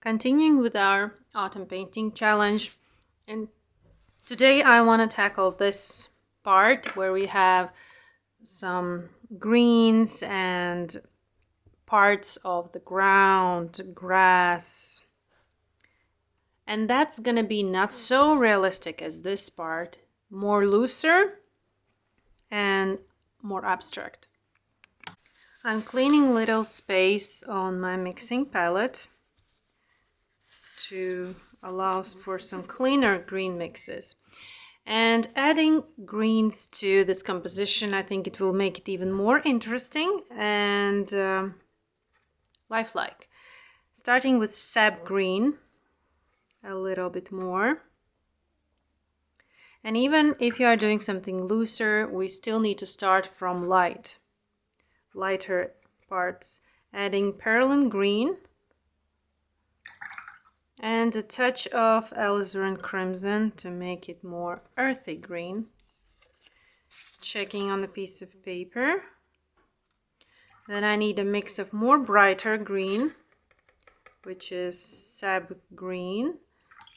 Continuing with our autumn painting challenge, and today I want to tackle this part where we have some greens and parts of the ground, grass, and that's gonna be not so realistic as this part, more looser and more abstract. I'm cleaning little space on my mixing palette to allow for some cleaner green mixes. And adding greens to this composition, I think it will make it even more interesting and lifelike. Starting with sap green, a little bit more. And even if you are doing something looser, we still need to start from lighter parts. Adding perlin green and a touch of alizarin crimson to make it more earthy green. Checking on a piece of paper. Then I need a mix of more brighter green, which is sap green,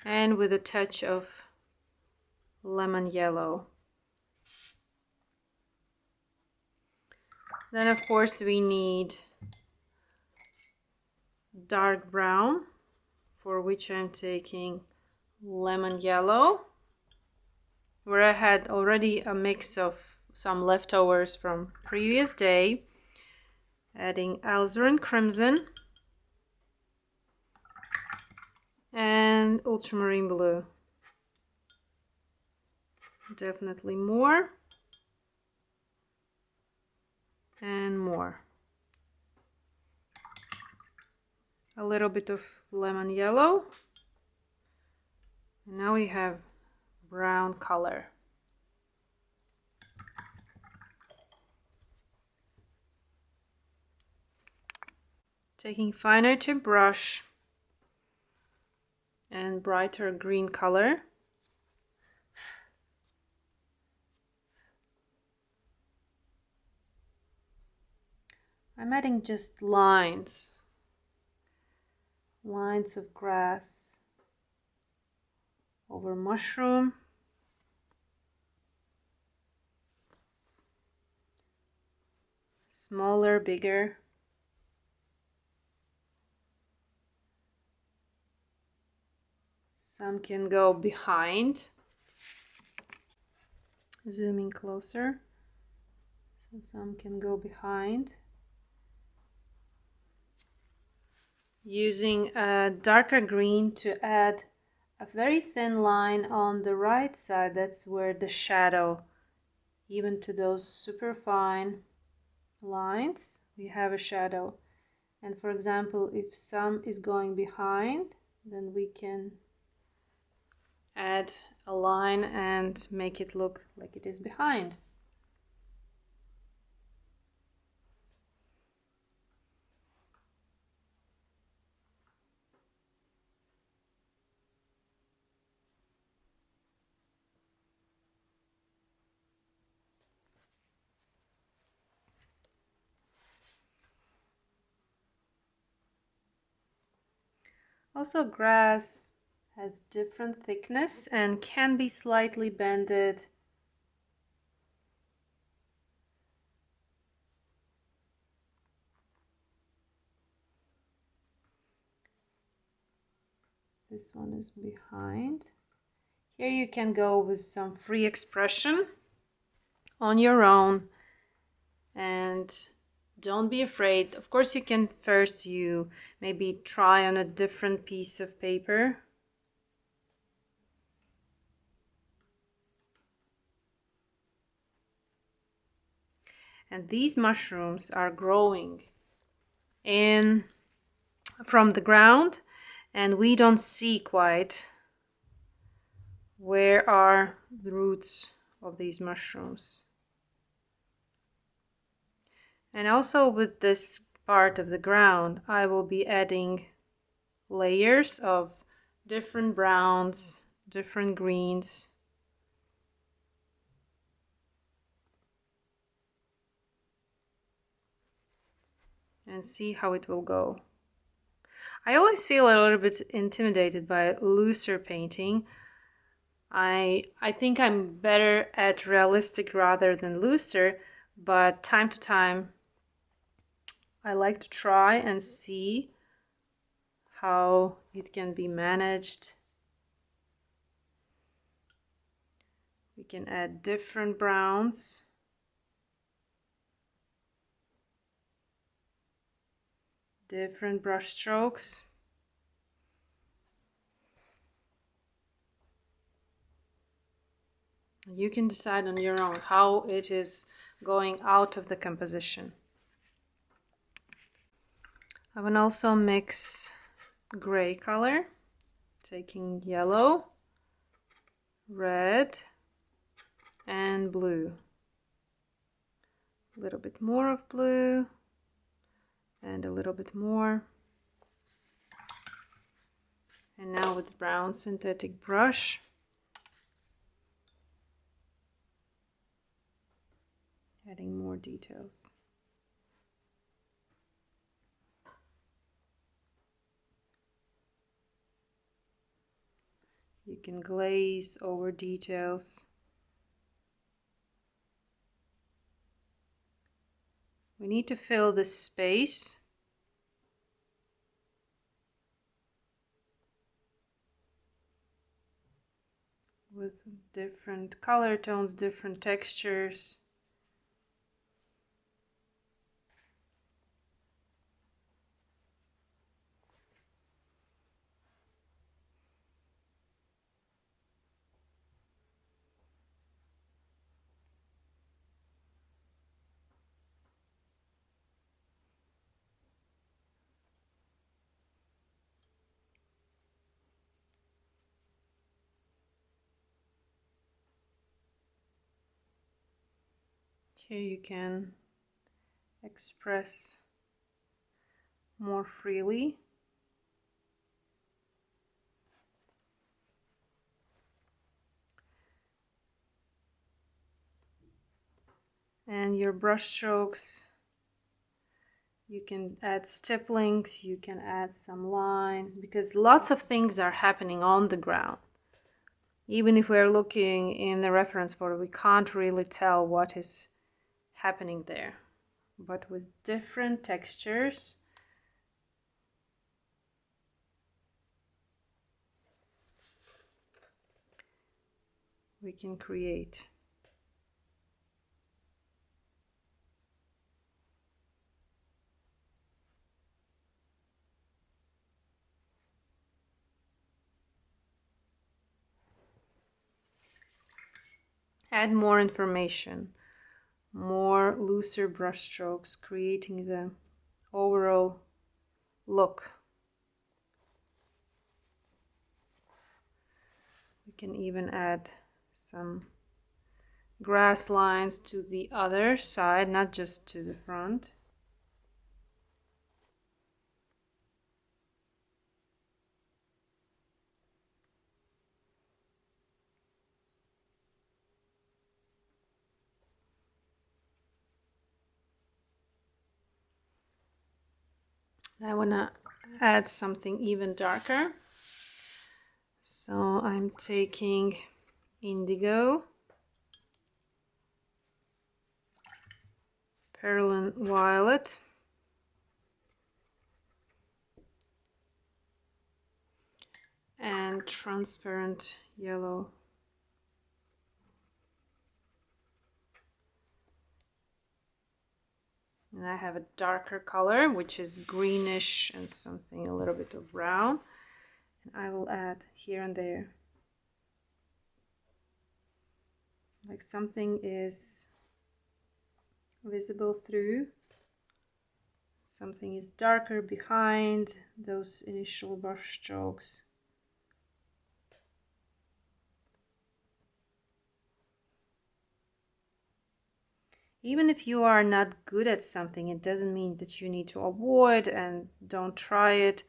and with a touch of lemon yellow. Then of course we need dark brown, for which I'm taking lemon yellow, where I had already a mix of some leftovers from previous day. Adding alizarin crimson and ultramarine blue. Definitely more and more. A little bit of lemon yellow. And now we have brown color. Taking finer tip brush and brighter green color. I'm adding just lines of grass over mushroom. Smaller, bigger. Some can go behind. Zooming closer. So some can go behind. Using a darker green to add a very thin line on the right side. That's where the shadow, even to those super fine lines, we have a shadow. And for example, if some is going behind, then we can add a line and make it look like it is behind. Also, grass has different thickness and can be slightly bended. This one is behind. Here you can go with some free expression on your own, and don't be afraid. Of course, you can first maybe try on a different piece of paper. And these mushrooms are growing from the ground, and we don't see quite where are the roots of these mushrooms. And also with this part of the ground, I will be adding layers of different browns, different greens. And see how it will go. I always feel a little bit intimidated by looser painting. I think I'm better at realistic rather than looser, but time to time I like to try and see how it can be managed. We can add different browns. Different brush strokes. You can decide on your own how it is going out of the composition. I will also mix gray color, taking yellow, red, and blue. A little bit more of blue, and a little bit more. And now with brown synthetic brush, adding more details. You can glaze over details. We need to fill this space. With different color tones, different textures. Here you can express more freely. And your brush strokes, you can add stipplings, you can add some lines, because lots of things are happening on the ground. Even if we're looking in the reference photo, we can't really tell what is happening there. But with different textures, we can create. Add more information, more looser brush strokes, creating the overall look. We can even add some grass lines to the other side, not just to the front. I want to add something even darker. So I'm taking indigo, perylene violet, and transparent yellow. And I have a darker color, which is greenish and something a little bit of brown. And I will add here and there. Like something is visible through. Something is darker behind those initial brush strokes. Even if you are not good at something, it doesn't mean that you need to avoid and don't try it.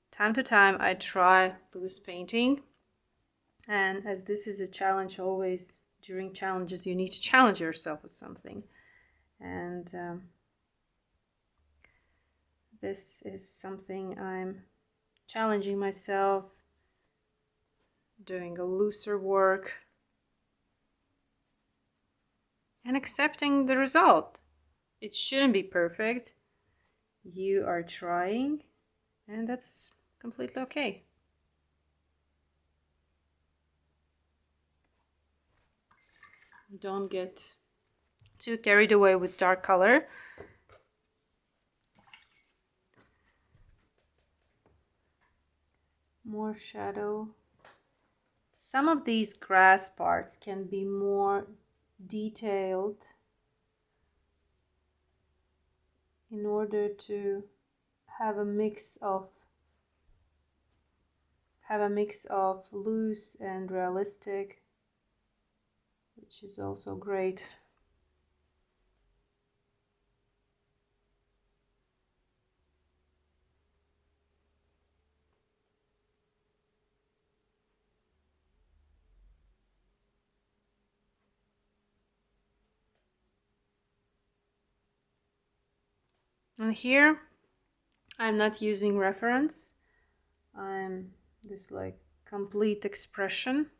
Time to time, I try loose painting. And as this is a challenge, always during challenges, you need to challenge yourself with something. And this is something I'm challenging myself, doing a looser work, and accepting the result. It shouldn't be perfect. You are trying, and that's completely okay. Don't get too carried away with dark color. More shadow. Some of these grass parts can be more detailed in order to have a mix of loose and realistic, which is also great. And here I'm not using reference. I'm this like complete expression.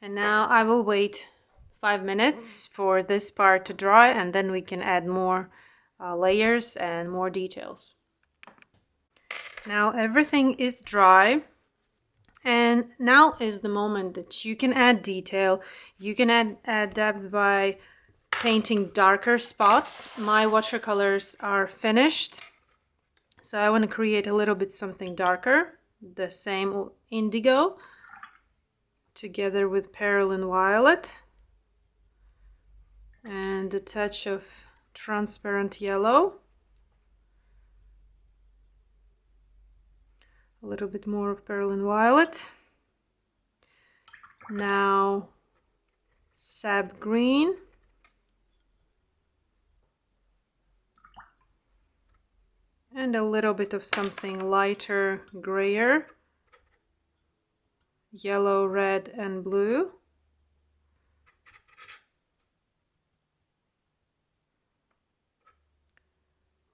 And now I will wait 5 minutes for this part to dry, and then we can add more layers and more details. Now everything is dry, and now is the moment that you can add detail. You can add depth by painting darker spots. My watercolors are finished, so I want to create a little bit something darker. The same indigo together with 𝗝𝗲𝗂 and a touch of transparent yellow, a little bit more of 𝗝𝗲𝗂. Now sap green, and a little bit of something lighter, grayer, yellow, red, and blue.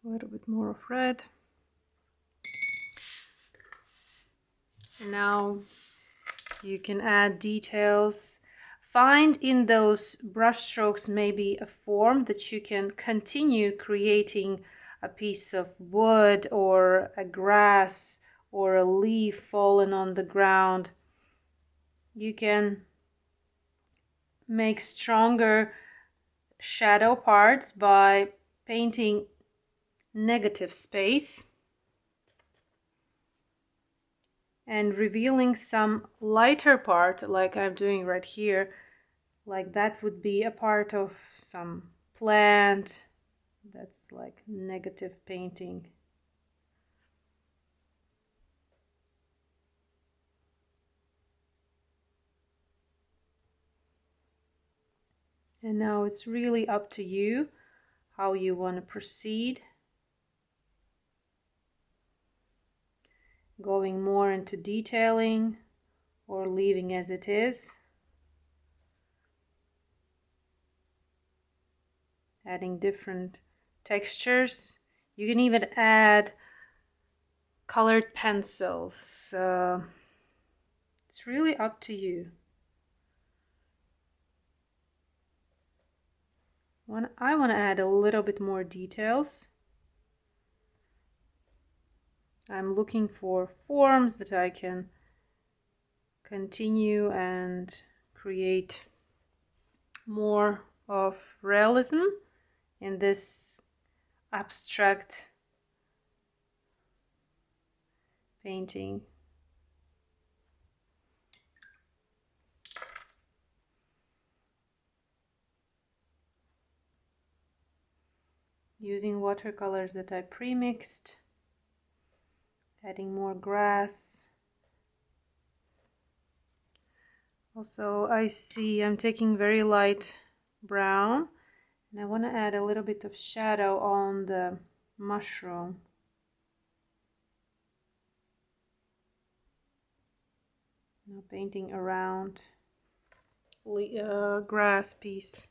A little bit more of red. And now you can add details. Find in those brush strokes maybe a form that you can continue creating a piece of wood or a grass or a leaf fallen on the ground. You can make stronger shadow parts by painting negative space and revealing some lighter part, like I'm doing right here. Like that would be a part of some plant. That's like negative painting. And now it's really up to you how you want to proceed. Going more into detailing or leaving as it is. Adding different textures. You can even add colored pencils. It's really up to you. I want to add a little bit more details. I'm looking for forms that I can continue and create more of realism in this abstract painting. Using watercolors that I pre-mixed, adding more grass. Also, I see I'm taking very light brown And I want to add a little bit of shadow on the mushroom. Now painting around grass piece.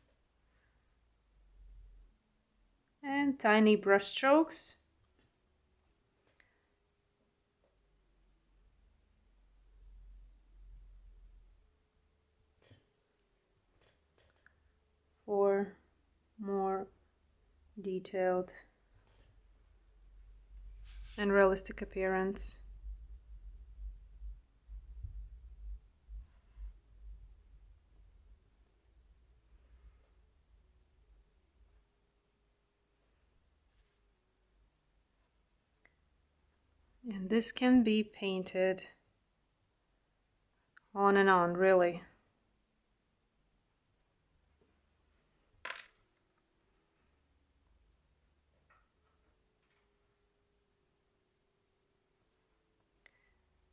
And tiny brush strokes. For more detailed and realistic appearance. And this can be painted on and on, really.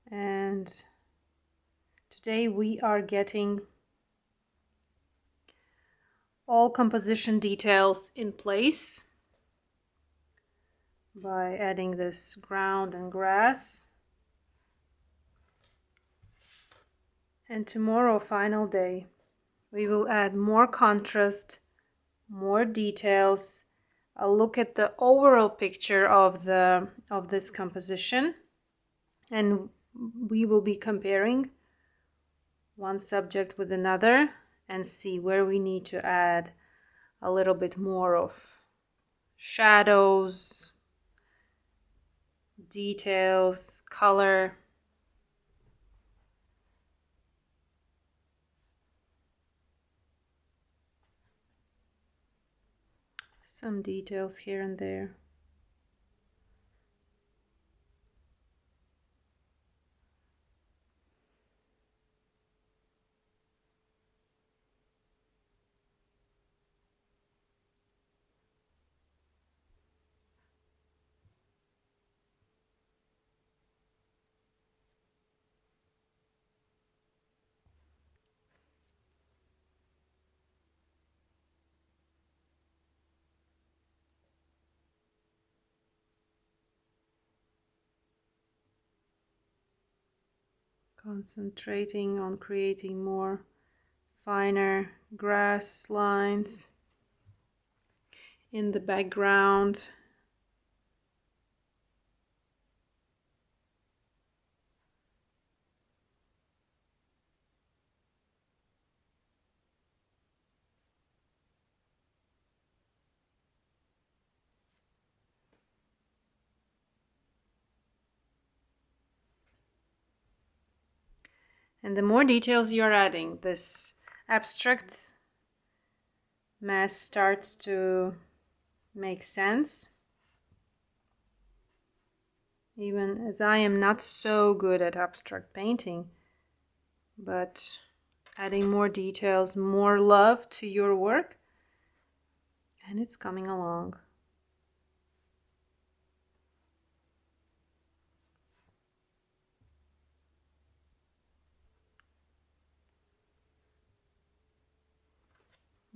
And today we are getting all composition details in place by adding this ground and grass. And tomorrow, final day, we will add more contrast, more details, a look at the overall picture of this composition, and we will be comparing one subject with another and see where we need to add a little bit more of shadows, details, color. Some details here and there. Concentrating on creating more finer grass lines in the background. And the more details you are adding, this abstract mess starts to make sense. Even as I am not so good at abstract painting, but adding more details, more love to your work, and it's coming along.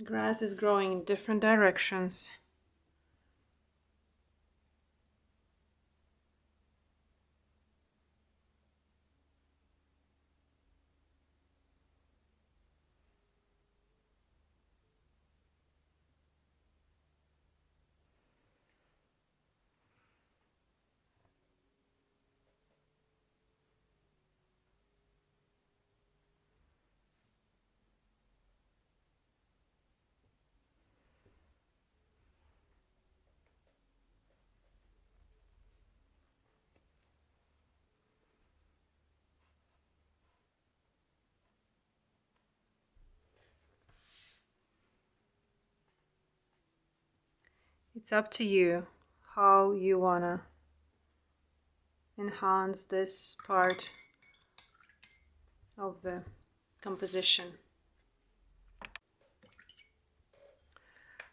Grass is growing in different directions. It's up to you how you wanna enhance this part of the composition.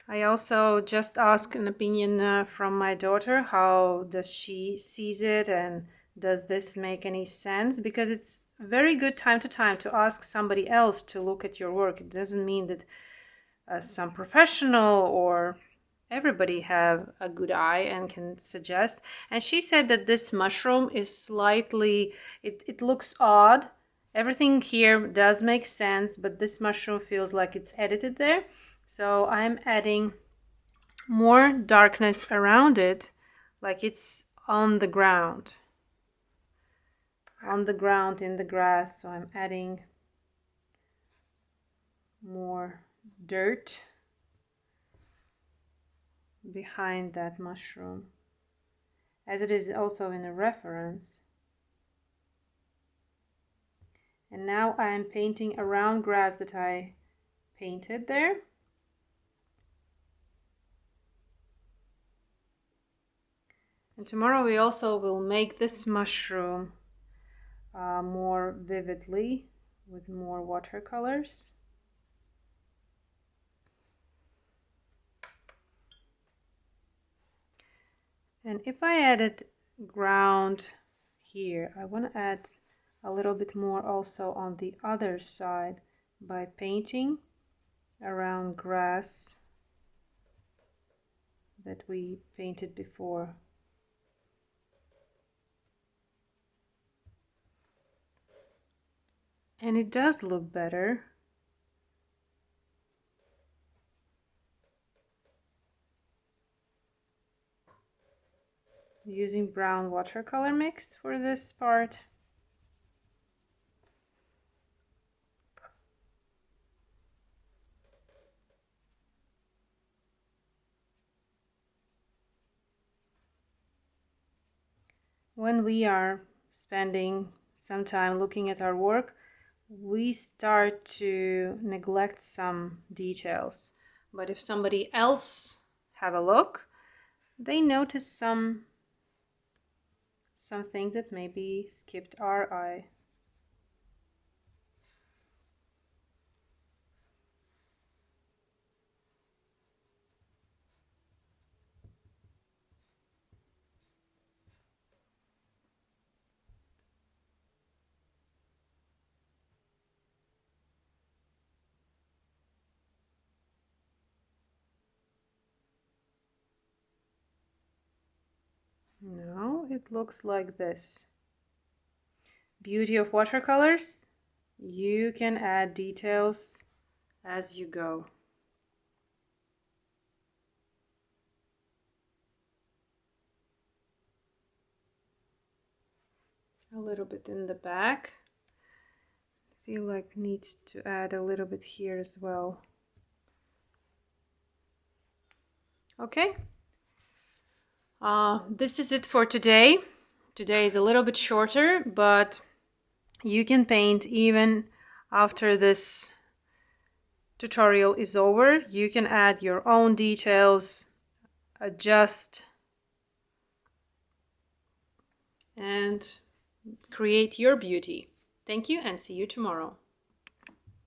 I also just asked an opinion from my daughter. How does she sees it, and does this make any sense? Because it's very good time to ask somebody else to look at your work. It doesn't mean that some professional or everybody have a good eye and can suggest. And she said that this mushroom is slightly, it looks odd. Everything here does make sense, but this mushroom feels like it's edited there. So I'm adding more darkness around it, like it's on the ground. On the ground in the grass. So I'm adding more dirt behind that mushroom, as it is also in a reference. And now I am painting around grass that I painted there. And tomorrow we also will make this mushroom more vividly with more watercolors. And if I added ground here, I want to add a little bit more also on the other side by painting around grass that we painted before. And it does look better. Using brown watercolor mix for this part. When we are spending some time looking at our work, we start to neglect some details. But if somebody else have a look, they notice something that maybe skipped our eye. Now it looks like this. Beauty of watercolors, you can add details as you go. A little bit in the back. I feel like needs to add a little bit here as well. Okay. This is it for today. Today is a little bit shorter, but you can paint even after this tutorial is over. You can add your own details, adjust, and create your beauty. Thank you and see you tomorrow.